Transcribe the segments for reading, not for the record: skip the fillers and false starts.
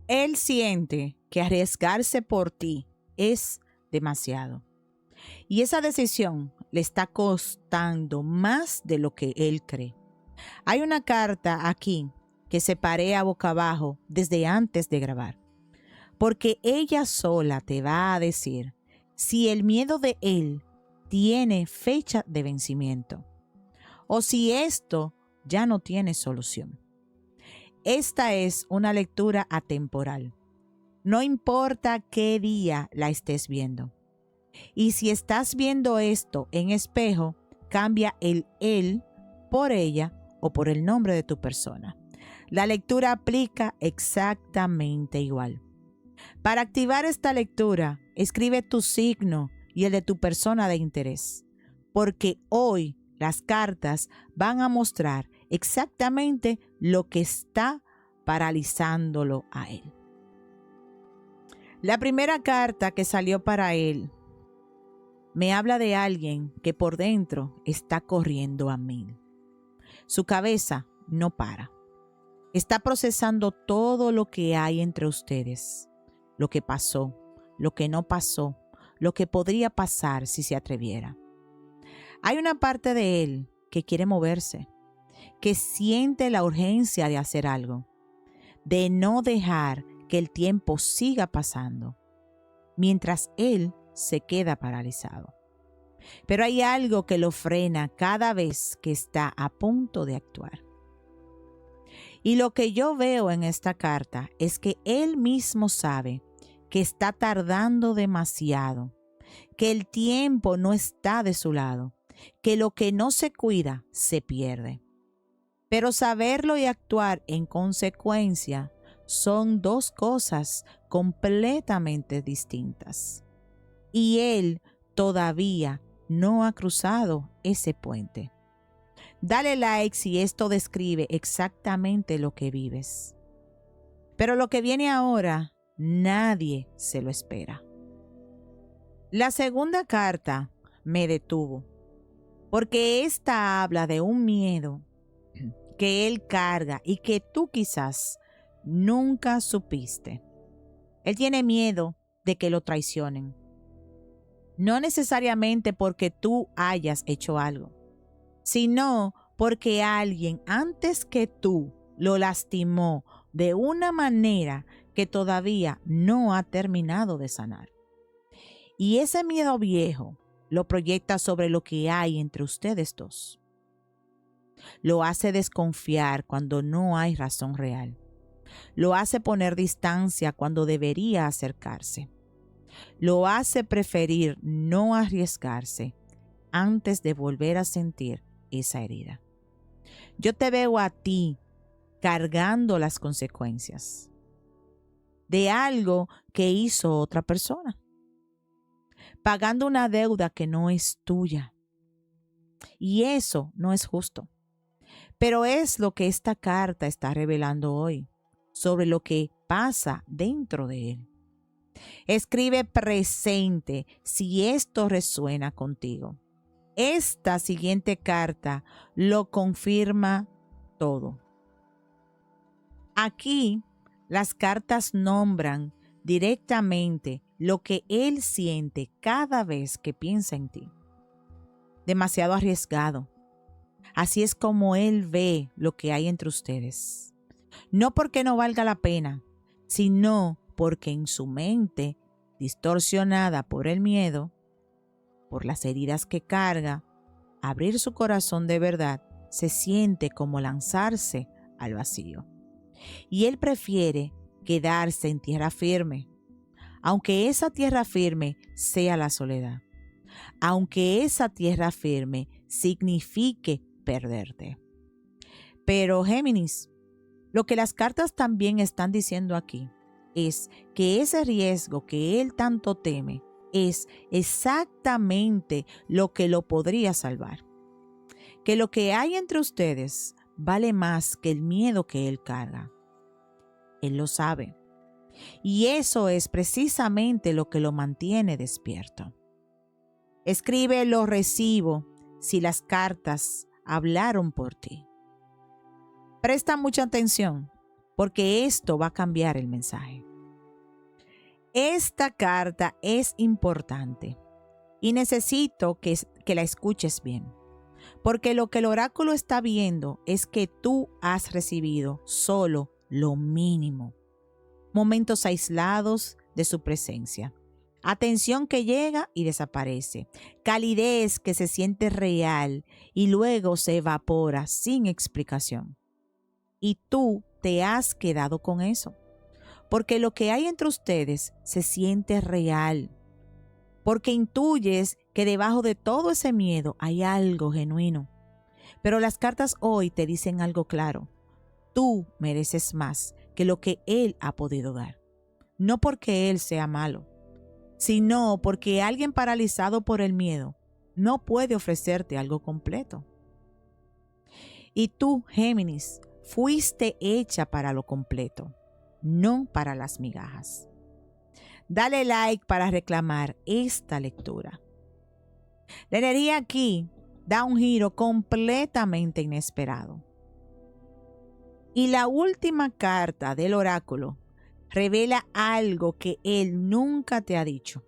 Él siente que arriesgarse por ti es demasiado. Y esa decisión le está costando más de lo que él cree. Hay una carta aquí que se parea boca abajo desde antes de grabar, porque ella sola te va a decir si el miedo de él tiene fecha de vencimiento o si esto ya no tiene solución. Esta es una lectura atemporal. No importa qué día la estés viendo. Y si estás viendo esto en espejo, cambia el él por ella o por el nombre de tu persona. La lectura aplica exactamente igual. Para activar esta lectura, escribe tu signo y el de tu persona de interés, porque hoy las cartas van a mostrar exactamente lo que está paralizándolo a él. La primera carta que salió para él me habla de alguien que por dentro está corriendo a 1000. Su cabeza no para. Está procesando todo lo que hay entre ustedes, lo que pasó, lo que no pasó, lo que podría pasar si se atreviera. Hay una parte de él que quiere moverse, que siente la urgencia de hacer algo, de no dejar que el tiempo siga pasando, mientras él se queda paralizado. Pero hay algo que lo frena cada vez que está a punto de actuar. Y lo que yo veo en esta carta es que él mismo sabe que está tardando demasiado, que el tiempo no está de su lado, que lo que no se cuida se pierde. Pero saberlo y actuar en consecuencia son dos cosas completamente distintas. Y él todavía no ha cruzado ese puente. Dale like si esto describe exactamente lo que vives. Pero lo que viene ahora, nadie se lo espera. La segunda carta me detuvo, porque esta habla de un miedo que él carga y que tú quizás nunca supiste. Él tiene miedo de que lo traicionen. No necesariamente porque tú hayas hecho algo, sino porque alguien antes que tú lo lastimó de una manera que todavía no ha terminado de sanar. Y ese miedo viejo lo proyecta sobre lo que hay entre ustedes dos. Lo hace desconfiar cuando no hay razón real. Lo hace poner distancia cuando debería acercarse. Lo hace preferir no arriesgarse antes de volver a sentir esa herida. Yo te veo a ti cargando las consecuencias de algo que hizo otra persona, pagando una deuda que no es tuya. Y eso no es justo. Pero es lo que esta carta está revelando hoy sobre lo que pasa dentro de él. Escribe presente si esto resuena contigo. Esta siguiente carta lo confirma todo. Aquí las cartas nombran directamente lo que él siente cada vez que piensa en ti. Demasiado arriesgado. Así es como él ve lo que hay entre ustedes. No porque no valga la pena, sino porque en su mente, distorsionada por el miedo, por las heridas que carga, abrir su corazón de verdad se siente como lanzarse al vacío. Y él prefiere quedarse en tierra firme, aunque esa tierra firme sea la soledad, aunque esa tierra firme signifique perderte. Pero Géminis, lo que las cartas también están diciendo aquí es que ese riesgo que él tanto teme es exactamente lo que lo podría salvar. Que lo que hay entre ustedes vale más que el miedo que él carga. Él lo sabe. Y eso es precisamente lo que lo mantiene despierto. Escribe lo recibo si las cartas hablaron por ti. Presta mucha atención, porque esto va a cambiar el mensaje. Esta carta es importante y necesito que la escuches bien, porque lo que el oráculo está viendo es que tú has recibido solo lo mínimo. Momentos aislados de su presencia. Atención que llega y desaparece. Calidez que se siente real y luego se evapora sin explicación. Y tú te has quedado con eso. Porque lo que hay entre ustedes se siente real. Porque intuyes que debajo de todo ese miedo hay algo genuino. Pero las cartas hoy te dicen algo claro. Tú mereces más que lo que él ha podido dar. No porque él sea malo, sino porque alguien paralizado por el miedo no puede ofrecerte algo completo. Y tú, Géminis, fuiste hecha para lo completo, no para las migajas. Dale like para reclamar esta lectura. La energía aquí da un giro completamente inesperado. Y la última carta del oráculo revela algo que él nunca te ha dicho.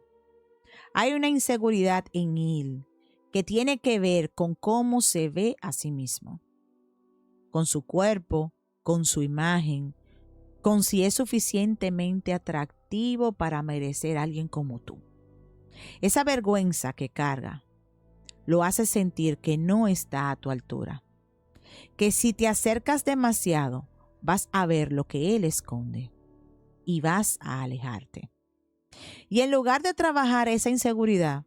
Hay una inseguridad en él que tiene que ver con cómo se ve a sí mismo, con su cuerpo, con su imagen, con si es suficientemente atractivo para merecer a alguien como tú. Esa vergüenza que carga lo hace sentir que no está a tu altura, que si te acercas demasiado vas a ver lo que él esconde y vas a alejarte. Y en lugar de trabajar esa inseguridad,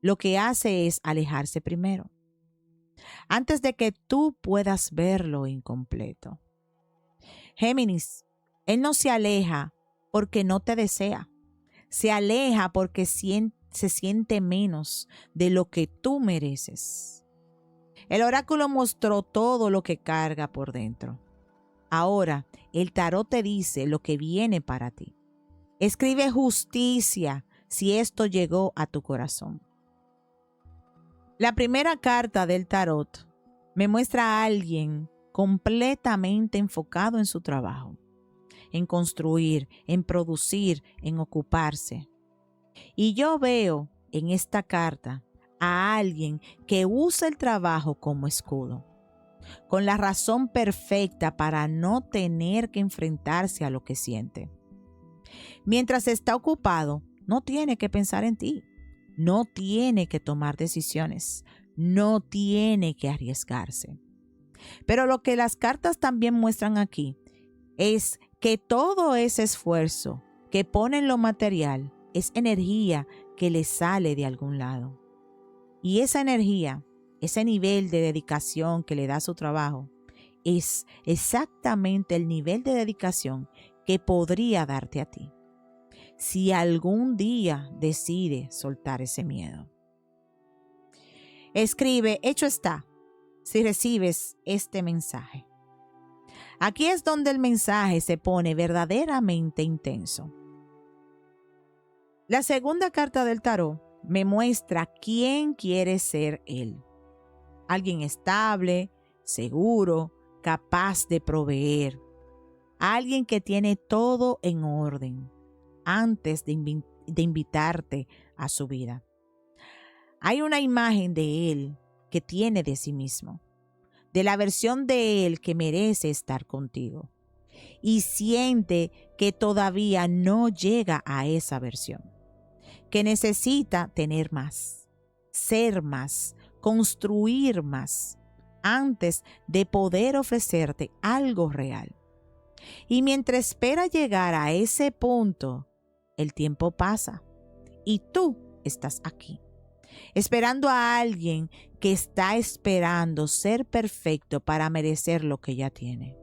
lo que hace es alejarse primero, antes de que tú puedas verlo incompleto. Géminis, él no se aleja porque no te desea, se aleja porque se siente menos de lo que tú mereces. El oráculo mostró todo lo que carga por dentro. Ahora, el tarot te dice lo que viene para ti. Escribe justicia si esto llegó a tu corazón. La primera carta del tarot me muestra a alguien completamente enfocado en su trabajo, en construir, en producir, en ocuparse. Y yo veo en esta carta a alguien que usa el trabajo como escudo, con la razón perfecta para no tener que enfrentarse a lo que siente. Mientras está ocupado, no tiene que pensar en ti, no tiene que tomar decisiones, no tiene que arriesgarse. Pero lo que las cartas también muestran aquí es que todo ese esfuerzo que pone en lo material es energía que le sale de algún lado. Y esa energía, ese nivel de dedicación que le da a su trabajo, es exactamente el nivel de dedicación que podría darte a ti, si algún día decide soltar ese miedo. Escribe, hecho está, si recibes este mensaje. Aquí es donde el mensaje se pone verdaderamente intenso. La segunda carta del tarot me muestra quién quiere ser él. Alguien estable, seguro, capaz de proveer. Alguien que tiene todo en orden antes de invitarte a su vida. Hay una imagen de él que tiene de sí mismo, de la versión de él que merece estar contigo, y siente que todavía no llega a esa versión, que necesita tener más, ser más, construir más, antes de poder ofrecerte algo real. Y mientras espera llegar a ese punto, el tiempo pasa y tú estás aquí, esperando a alguien que está esperando ser perfecto para merecer lo que ya tiene.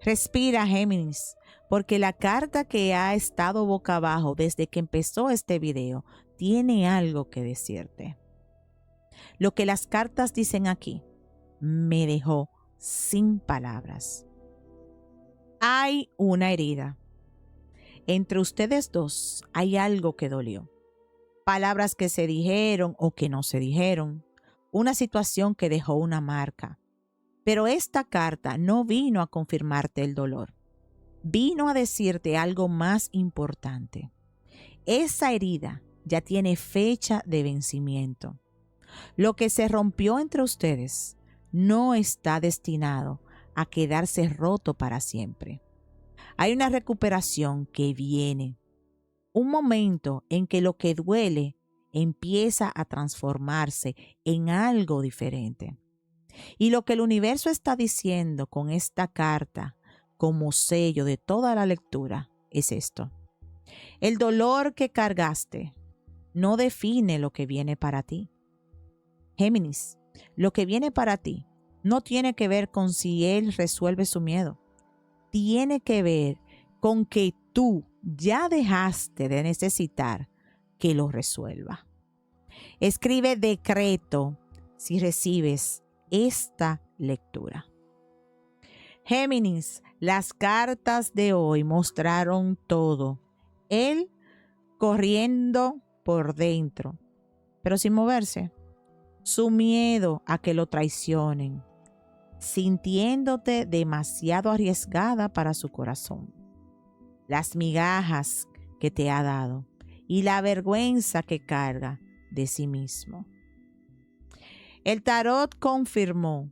Respira, Géminis, porque la carta que ha estado boca abajo desde que empezó este video tiene algo que decirte. Lo que las cartas dicen aquí me dejó sin palabras. Hay una herida. Entre ustedes dos hay algo que dolió. Palabras que se dijeron o que no se dijeron. Una situación que dejó una marca. Pero esta carta no vino a confirmarte el dolor. vino a decirte algo más importante. Esa herida ya tiene fecha de vencimiento. Lo que se rompió entre ustedes no está destinado a quedarse roto para siempre. Hay una recuperación que viene, un momento en que lo que duele empieza a transformarse en algo diferente. Y lo que el universo está diciendo con esta carta como sello de toda la lectura es esto. El dolor que cargaste no define lo que viene para ti. Géminis, lo que viene para ti no tiene que ver con si él resuelve su miedo. Tiene que ver con que tú ya dejaste de necesitar que lo resuelva. Escribe decreto si recibes esta lectura. Géminis, las cartas de hoy mostraron todo. Él corriendo por dentro, pero sin moverse. Su miedo a que lo traicionen, sintiéndote demasiado arriesgada para su corazón. Las migajas que te ha dado y la vergüenza que carga de sí mismo. El tarot confirmó,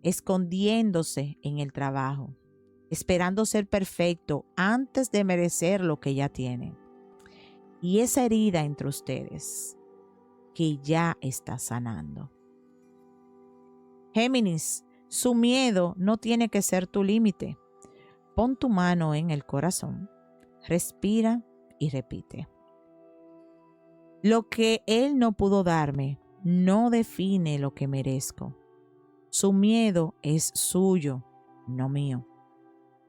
escondiéndose en el trabajo, esperando ser perfecto antes de merecer lo que ya tiene. Y esa herida entre ustedes que ya está sanando. Géminis, su miedo no tiene que ser tu límite. Pon tu mano en el corazón, respira y repite. Lo que él no pudo darme no define lo que merezco. Su miedo es suyo, no mío.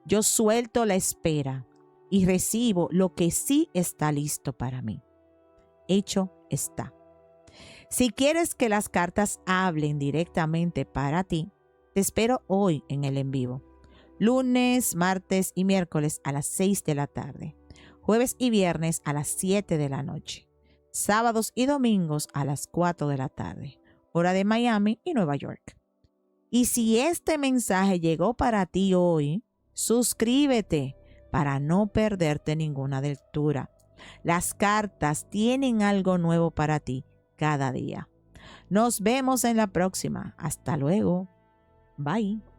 Yo suelto la espera y recibo lo que sí está listo para mí. Hecho está. Si quieres que las cartas hablen directamente para ti, te espero hoy en el en vivo. Lunes, martes y miércoles a las 6 de la tarde. Jueves y viernes a las 7 de la noche. Sábados y domingos a las 4 de la tarde. Hora de Miami y Nueva York. Y si este mensaje llegó para ti hoy, suscríbete para no perderte ninguna lectura. Las cartas tienen algo nuevo para ti cada día. Nos vemos en la próxima. Hasta luego. Bye.